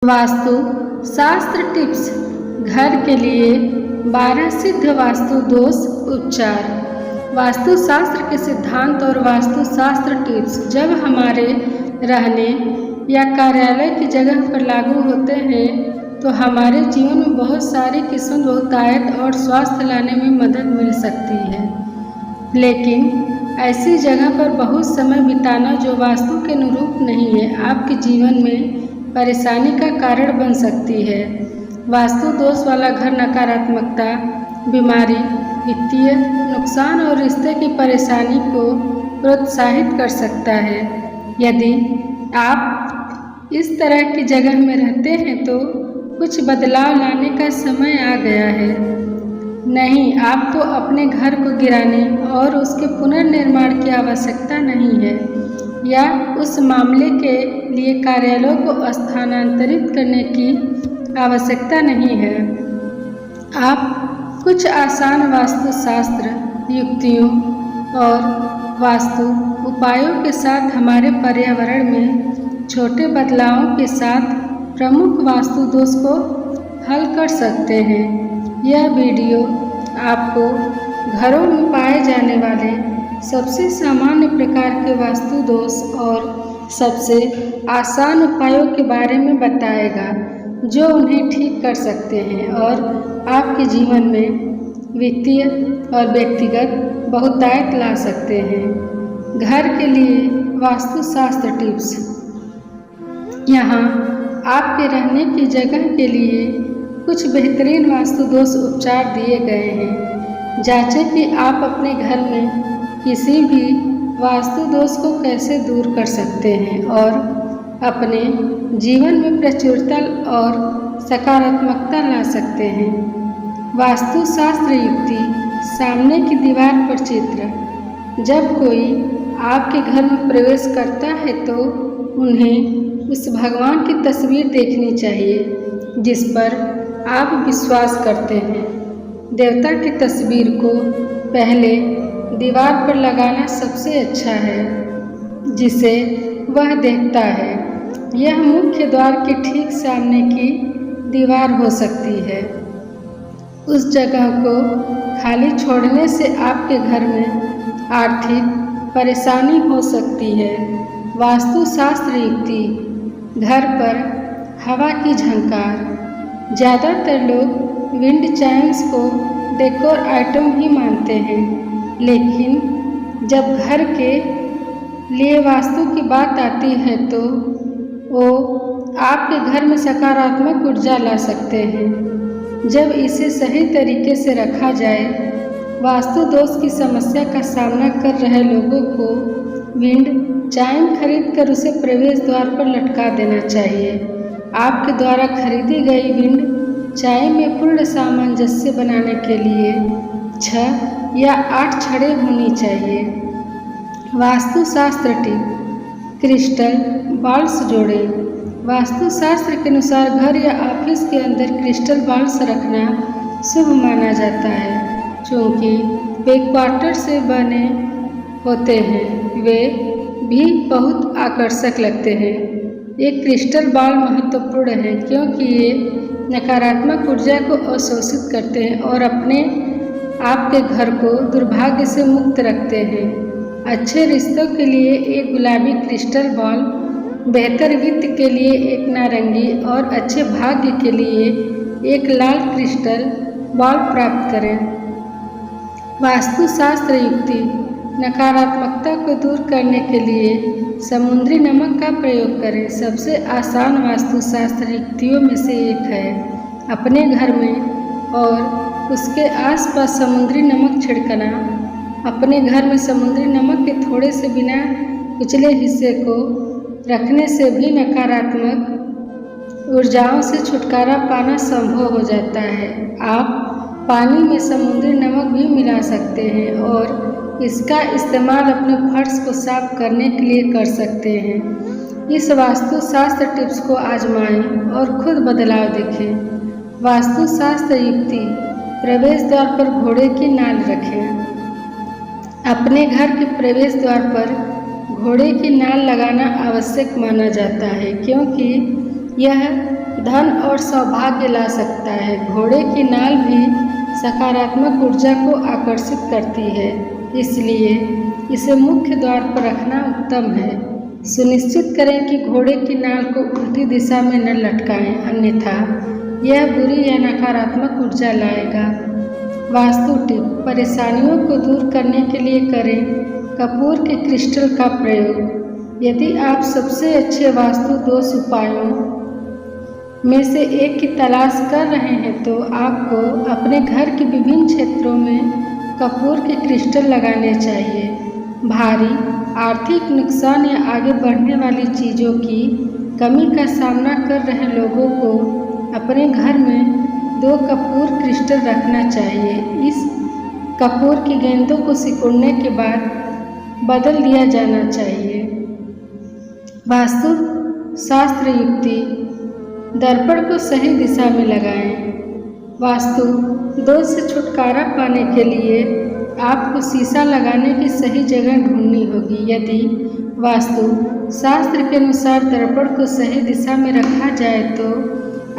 वास्तु शास्त्र टिप्स। घर के लिए 12 सिद्ध वास्तु दोष उपचार। वास्तु शास्त्र के सिद्धांत और वास्तु शास्त्र टिप्स जब हमारे रहने या कार्यालय की जगह पर लागू होते हैं तो हमारे जीवन में बहुत सारी किस्मत बहुतायत और स्वास्थ्य लाने में मदद मिल सकती है। लेकिन ऐसी जगह पर बहुत समय बिताना जो वास्तु के अनुरूप नहीं है आपके जीवन में परेशानी का कारण बन सकती है। वास्तु दोष वाला घर नकारात्मकता, बीमारी, वित्तीय नुकसान और रिश्ते की परेशानी को प्रोत्साहित कर सकता है। यदि आप इस तरह की जगह में रहते हैं तो कुछ बदलाव लाने का समय आ गया है। नहीं, आप तो अपने घर को गिराने और उसके पुनर्निर्माण की आवश्यकता नहीं है या उस मामले के लिए कार्यालय को स्थानांतरित करने की आवश्यकता नहीं है। आप कुछ आसान वास्तुशास्त्र युक्तियों और वास्तु उपायों के साथ हमारे पर्यावरण में छोटे बदलावों के साथ प्रमुख वास्तु दोष को हल कर सकते हैं। यह वीडियो आपको घरों में पाए जाने वाले सबसे सामान्य प्रकार के वास्तु दोष और सबसे आसान उपायों के बारे में बताएगा जो उन्हें ठीक कर सकते हैं और आपके जीवन में वित्तीय और व्यक्तिगत बहुतायत ला सकते हैं। घर के लिए वास्तुशास्त्र टिप्स। यहाँ आपके रहने की जगह के लिए कुछ बेहतरीन वास्तु दोष उपचार दिए गए हैं। जांचें कि आप अपने घर में किसी भी वास्तु दोष को कैसे दूर कर सकते हैं और अपने जीवन में प्रचुरता और सकारात्मकता ला सकते हैं। वास्तुशास्त्र युक्ति। सामने की दीवार पर चित्र। जब कोई आपके घर में प्रवेश करता है तो उन्हें उस भगवान की तस्वीर देखनी चाहिए जिस पर आप विश्वास करते हैं। देवता की तस्वीर को पहले दीवार पर लगाना सबसे अच्छा है जिसे वह देखता है। यह मुख्य द्वार के ठीक सामने की दीवार हो सकती है। उस जगह को खाली छोड़ने से आपके घर में आर्थिक परेशानी हो सकती है। वास्तुशास्त्र युक्ति। घर पर हवा की झंकार। ज़्यादातर लोग विंड चाइम्स को डेकोर आइटम ही मानते हैं, लेकिन जब घर के लिए वास्तु की बात आती है तो वो आपके घर में सकारात्मक ऊर्जा ला सकते हैं। जब इसे सही तरीके से रखा जाए, वास्तु दोष की समस्या का सामना कर रहे लोगों को विंड चाइम खरीदकर उसे प्रवेश द्वार पर लटका देना चाहिए। आपके द्वारा खरीदी गई विंड चाइम में पूर्ण सामंजस्य बनाने के लिए 6 या 8 छड़ें होनी चाहिए। वास्तुशास्त्र टिप। क्रिस्टल बॉल्स जोड़ें। वास्तुशास्त्र के अनुसार घर या ऑफिस के अंदर क्रिस्टल बॉल्स रखना शुभ माना जाता है क्योंकि वे क्वार्टर से बने होते हैं। वे भी बहुत आकर्षक लगते हैं। एक क्रिस्टल बॉल महत्वपूर्ण है क्योंकि ये नकारात्मक ऊर्जा को अवशोषित करते हैं और आपके घर को दुर्भाग्य से मुक्त रखते हैं। अच्छे रिश्तों के लिए एक गुलाबी क्रिस्टल बॉल, बेहतर वित्त के लिए एक नारंगी और अच्छे भाग्य के लिए एक लाल क्रिस्टल बॉल प्राप्त करें। वास्तुशास्त्र युक्ति। नकारात्मकता को दूर करने के लिए समुद्री नमक का प्रयोग करें। सबसे आसान वास्तुशास्त्र युक्तियों में से एक है अपने घर में और उसके आसपास समुद्री नमक छिड़कना। अपने घर में समुद्री नमक के थोड़े से बिना कुचले हिस्से को रखने से भी नकारात्मक ऊर्जाओं से छुटकारा पाना संभव हो जाता है। आप पानी में समुद्री नमक भी मिला सकते हैं और इसका इस्तेमाल अपने फर्श को साफ करने के लिए कर सकते हैं। इस वास्तुशास्त्र टिप्स को आजमाएं और खुद बदलाव देखें। वास्तुशास्त्र युक्ति। प्रवेश द्वार पर घोड़े की नाल रखें। अपने घर के प्रवेश द्वार पर घोड़े की नाल लगाना आवश्यक माना जाता है क्योंकि यह धन और सौभाग्य ला सकता है। घोड़े की नाल भी सकारात्मक ऊर्जा को आकर्षित करती है, इसलिए इसे मुख्य द्वार पर रखना उत्तम है। सुनिश्चित करें कि घोड़े की नाल को उल्टी दिशा में न लटकाएं, अन्यथा यह बुरी या नकारात्मक ऊर्जा लाएगा। वास्तु टिप: परेशानियों को दूर करने के लिए करें कपूर के क्रिस्टल का प्रयोग। यदि आप सबसे अच्छे वास्तु दोष उपायों में से एक की तलाश कर रहे हैं तो आपको अपने घर के विभिन्न क्षेत्रों में कपूर के क्रिस्टल लगाने चाहिए। भारी आर्थिक नुकसान या आगे बढ़ने वाली चीज़ों की कमी का सामना कर रहे लोगों को अपने घर में 2 कपूर क्रिस्टल रखना चाहिए। इस कपूर की गेंदों को सिकुड़ने के बाद बदल दिया जाना चाहिए। वास्तु शास्त्र युक्ति: दर्पण को सही दिशा में लगाएं। वास्तु दोष से छुटकारा पाने के लिए आपको शीशा लगाने की सही जगह ढूंढनी होगी। यदि वास्तु शास्त्र के अनुसार दर्पण को सही दिशा में रखा जाए तो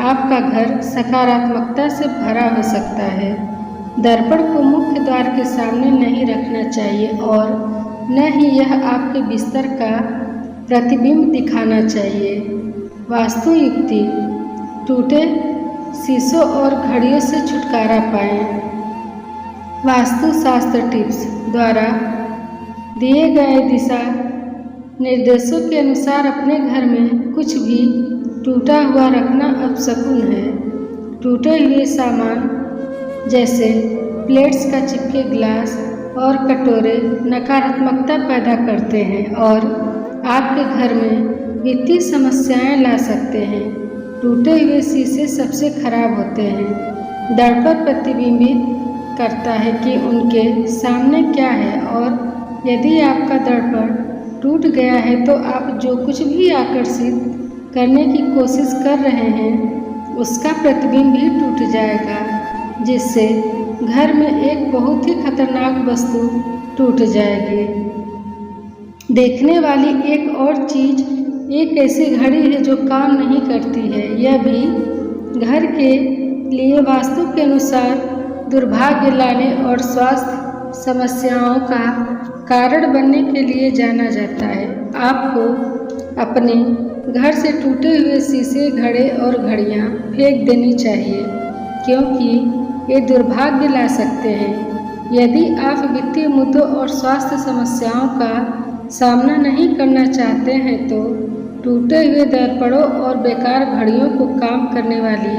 आपका घर सकारात्मकता से भरा हो सकता है। दर्पण को मुख्य द्वार के सामने नहीं रखना चाहिए और न ही यह आपके बिस्तर का प्रतिबिंब दिखाना चाहिए। वास्तु युक्ति: टूटे शीशों और घड़ियों से छुटकारा पाएं। वास्तु शास्त्र टिप्स द्वारा दिए गए दिशा निर्देशों के अनुसार अपने घर में कुछ भी टूटा हुआ रखना अपशकुन है। टूटे हुए सामान जैसे प्लेट्स का चिपके ग्लास और कटोरे नकारात्मकता पैदा करते हैं और आपके घर में वित्तीय समस्याएं ला सकते हैं। टूटे हुए शीशे सबसे खराब होते हैं। दर्पण प्रतिबिंबित करता है कि उनके सामने क्या है और यदि आपका दर्पण टूट गया है तो आप जो कुछ भी आकर्षित करने की कोशिश कर रहे हैं उसका प्रतिबिंब भी टूट जाएगा, जिससे घर में एक बहुत ही खतरनाक वस्तु टूट जाएगी। देखने वाली एक और चीज़ एक ऐसी घड़ी है जो काम नहीं करती है। यह भी घर के लिए वास्तु के अनुसार दुर्भाग्य लाने और स्वास्थ्य समस्याओं का कारण बनने के लिए जाना जाता है। आपको अपने घर से टूटे हुए शीशे, घड़े और घड़ियां फेंक देनी चाहिए, क्योंकि ये दुर्भाग्य ला सकते हैं। यदि आप वित्तीय मुद्दों और स्वास्थ्य समस्याओं का सामना नहीं करना चाहते हैं तो टूटे हुए दर्पणों और बेकार घड़ियों को काम करने वाली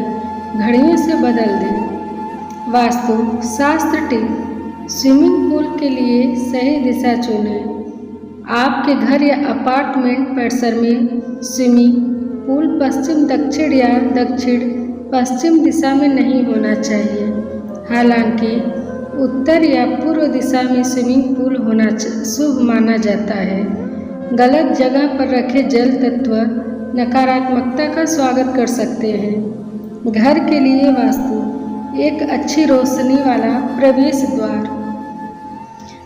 घड़ियों से बदल दें। वास्तु शास्त्र टिप: स्विमिंग पूल के लिए सही दिशा चुनें। आपके घर या अपार्टमेंट परिसर में स्विमिंग पूल पश्चिम दक्षिण या दक्षिण पश्चिम दिशा में नहीं होना चाहिए। हालांकि उत्तर या पूर्व दिशा में स्विमिंग पूल होना शुभ माना जाता है। गलत जगह पर रखे जल तत्व नकारात्मकता का स्वागत कर सकते हैं। घर के लिए वास्तु: एक अच्छी रोशनी वाला प्रवेश द्वार।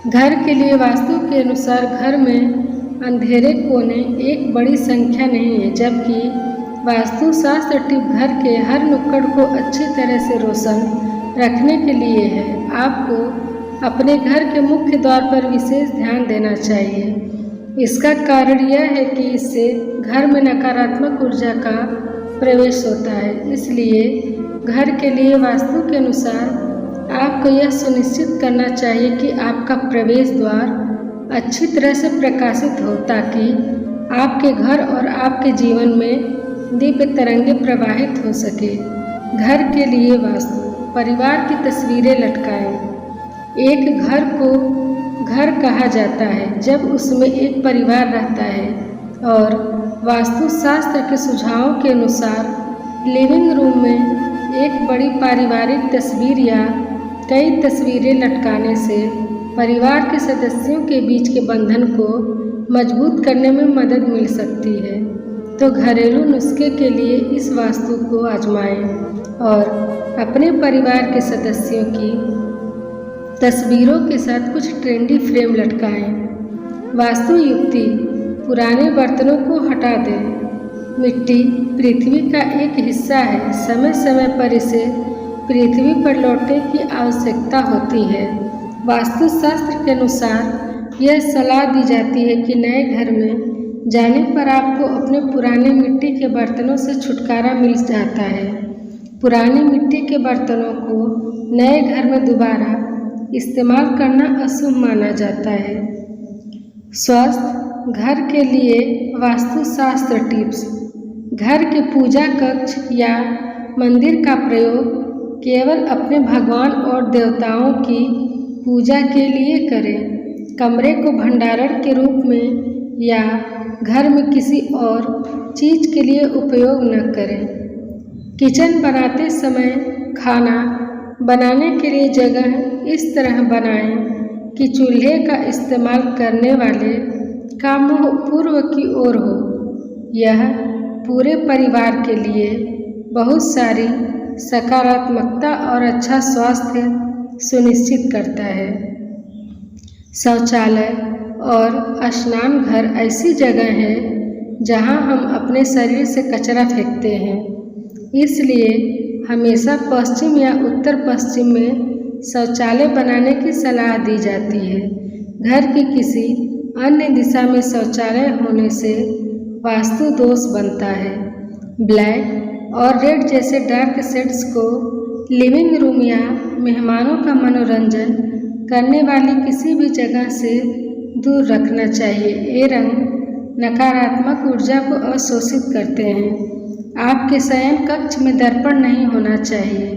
घर के लिए वास्तु के अनुसार घर में अंधेरे कोने एक बड़ी संख्या नहीं है, जबकि वास्तु शास्त्र टिप घर के हर नुक्कड़ को अच्छी तरह से रोशन रखने के लिए है। आपको अपने घर के मुख्य द्वार पर विशेष ध्यान देना चाहिए। इसका कारण यह है कि इससे घर में नकारात्मक ऊर्जा का प्रवेश होता है। इसलिए घर के लिए वास्तु के अनुसार आपको यह सुनिश्चित करना चाहिए कि आपका प्रवेश द्वार अच्छी तरह से प्रकाशित हो, ताकि आपके घर और आपके जीवन में दिव्य तरंगे प्रवाहित हो सके। घर के लिए वास्तु: परिवार की तस्वीरें लटकाएं। एक घर को घर कहा जाता है जब उसमें एक परिवार रहता है, और वास्तु शास्त्र के सुझावों के अनुसार लिविंग रूम में एक बड़ी पारिवारिक तस्वीर या कई तस्वीरें लटकाने से परिवार के सदस्यों के बीच के बंधन को मजबूत करने में मदद मिल सकती है। तो घरेलू नुस्खे के लिए इस वास्तु को आजमाएं और अपने परिवार के सदस्यों की तस्वीरों के साथ कुछ ट्रेंडी फ्रेम लटकाएं। वास्तु युक्ति: पुराने बर्तनों को हटा दें। मिट्टी पृथ्वी का एक हिस्सा है। समय समय पर इसे पृथ्वी पर लौटने की आवश्यकता होती है। वास्तुशास्त्र के अनुसार यह सलाह दी जाती है कि नए घर में जाने पर आपको अपने पुराने मिट्टी के बर्तनों से छुटकारा मिल जाता है। पुरानी मिट्टी के बर्तनों को नए घर में दोबारा इस्तेमाल करना अशुभ माना जाता है। स्वस्थ घर के लिए वास्तुशास्त्र टिप्स। घर के पूजा कक्ष या मंदिर का प्रयोग केवल अपने भगवान और देवताओं की पूजा के लिए करें। कमरे को भंडारण के रूप में या घर में किसी और चीज़ के लिए उपयोग न करें। किचन बनाते समय खाना बनाने के लिए जगह इस तरह बनाएं कि चूल्हे का इस्तेमाल करने वाले का मुंह पूर्व की ओर हो। यह पूरे परिवार के लिए बहुत सारी सकारात्मकता और अच्छा स्वास्थ्य सुनिश्चित करता है। शौचालय और स्नान घर ऐसी जगह है जहां हम अपने शरीर से कचरा फेंकते हैं, इसलिए हमेशा पश्चिम या उत्तर पश्चिम में शौचालय बनाने की सलाह दी जाती है। घर की किसी अन्य दिशा में शौचालय होने से वास्तु दोष बनता है। ब्लैक और रेड जैसे डार्क शेड्स को लिविंग रूम या मेहमानों का मनोरंजन करने वाली किसी भी जगह से दूर रखना चाहिए। ये रंग नकारात्मक ऊर्जा को अवशोषित करते हैं। आपके शयन कक्ष में दर्पण नहीं होना चाहिए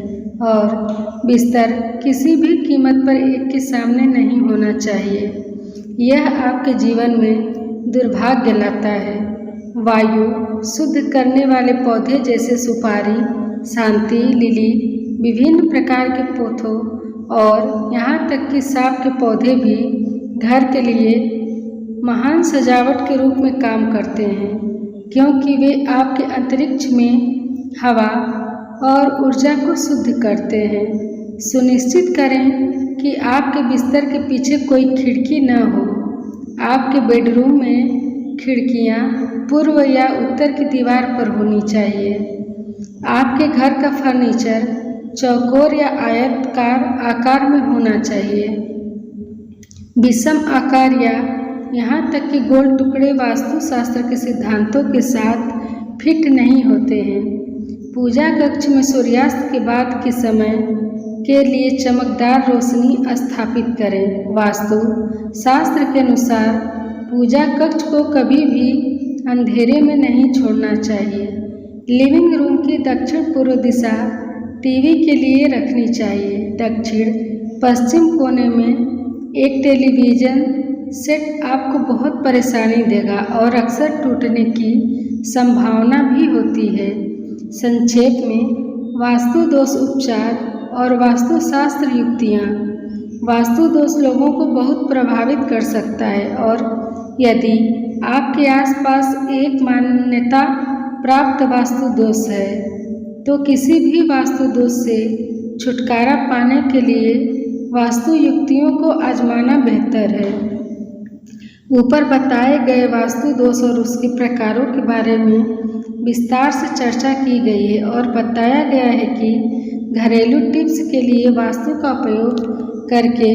और बिस्तर किसी भी कीमत पर एक के सामने नहीं होना चाहिए। यह आपके जीवन में दुर्भाग्य लाता है। वायु शुद्ध करने वाले पौधे जैसे सुपारी, शांति लिली, विभिन्न प्रकार के पौधों और यहाँ तक कि सांप के पौधे भी घर के लिए महान सजावट के रूप में काम करते हैं, क्योंकि वे आपके अंतरिक्ष में हवा और ऊर्जा को शुद्ध करते हैं। सुनिश्चित करें कि आपके बिस्तर के पीछे कोई खिड़की न हो। आपके बेडरूम में खिड़कियां पूर्व या उत्तर की दीवार पर होनी चाहिए। आपके घर का फर्नीचर चौकोर या आयताकार आकार में होना चाहिए। विषम आकार या यहाँ तक कि गोल टुकड़े वास्तुशास्त्र के सिद्धांतों के साथ फिट नहीं होते हैं। पूजा कक्ष में सूर्यास्त के बाद के समय के लिए चमकदार रोशनी स्थापित करें। वास्तु शास्त्र के अनुसार पूजा कक्ष को कभी भी अंधेरे में नहीं छोड़ना चाहिए। लिविंग रूम की दक्षिण पूर्व दिशा टीवी के लिए रखनी चाहिए। दक्षिण पश्चिम कोने में एक टेलीविज़न सेट आपको बहुत परेशानी देगा और अक्सर टूटने की संभावना भी होती है। संक्षेप में वास्तु दोष उपचार और वास्तुशास्त्र युक्तियाँ। वास्तु दोष लोगों को बहुत प्रभावित कर सकता है और यदि आपके आसपास एक मान्यता प्राप्त वास्तु दोष है तो किसी भी वास्तु दोष से छुटकारा पाने के लिए वास्तु युक्तियों को आजमाना बेहतर है। ऊपर बताए गए वास्तु दोष और उसके प्रकारों के बारे में विस्तार से चर्चा की गई है और बताया गया है कि घरेलू टिप्स के लिए वास्तु का उपयोग करके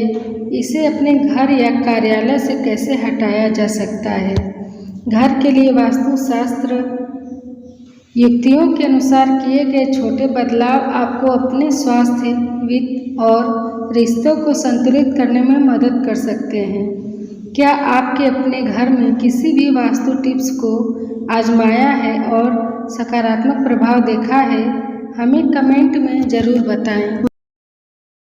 इसे अपने घर या कार्यालय से कैसे हटाया जा सकता है। घर के लिए वास्तुशास्त्र युक्तियों के अनुसार किए गए छोटे बदलाव आपको अपने स्वास्थ्य, वित्त और रिश्तों को संतुलित करने में मदद कर सकते हैं। क्या आपके अपने घर में किसी भी वास्तु टिप्स को आजमाया है और सकारात्मक प्रभाव देखा है? हमें कमेंट में ज़रूर बताएं।